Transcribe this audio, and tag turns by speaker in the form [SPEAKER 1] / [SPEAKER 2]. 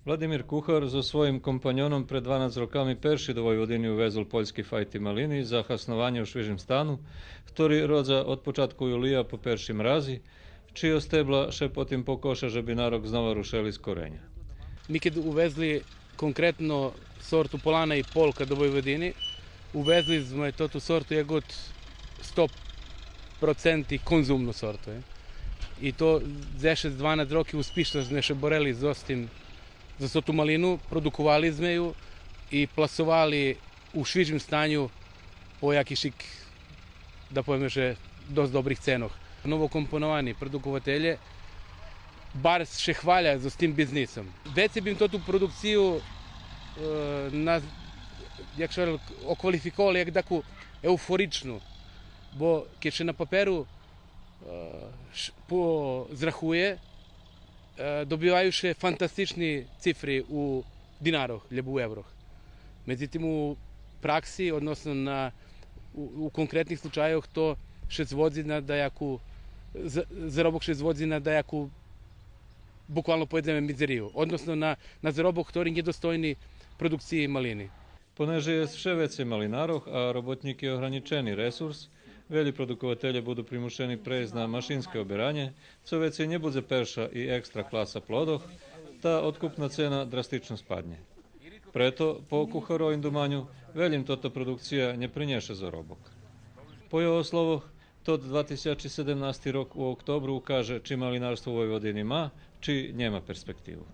[SPEAKER 1] Vladimir Kuchar zo svojim kompanjonom pred 12 rokami perši do Vojvodiny uvezol poljski fajti maliny za hasnovanje u Švižim stanu, ktorý rodza od počátku julija po perši mrazi, čio stebla še potim pokoša, že bi narok znova rušeli z korenja.
[SPEAKER 2] Mi kad uvezli konkretno sortu Polana i Polka do Vojvodini, uvezli smo je tu sortu jagod 100% konzumnu sortu. I to zeše z 12 roki uspišno sme še boreli za tu malinu, produkovali sme ju i plasovali u švižim stanju po jakišik, da poveme že, dost dobrih cenoh. Novokomponovani produkovatelje bar še hvalja za tim biznisom. Već bim to tu produkciju okvalifikovali jak taku euforičnu, bo keď še na paperu zrahuje, dobivaju še fantastični cifri u dinaroh, ljubu u evroh. Međutim, u praksi, odnosno u konkretnih slučajoh, to še zvodzi na dajaku, zarobok še zvodzi na dajaku, bukvalno pojedeme mizeriju, odnosno na zarobok, ktorý je dostojni produkciji malini.
[SPEAKER 1] Poneže je še veće malinaroh, a robotnik je ograničeni resurs, veli produkovatelje budu primušeni prejsť na mašinske oberanje, co veće ne bude perša i ekstra klasa plodoh, ta otkupna cena drastično spadnje. Preto, po Kucharovim dumanju, velim toto produkcija ne prinješe zarobok. Po jeho slovoh, tot 2017 rok u oktobru ukaže či malinarstvo u Vojvodini ma, či nema perspektivu.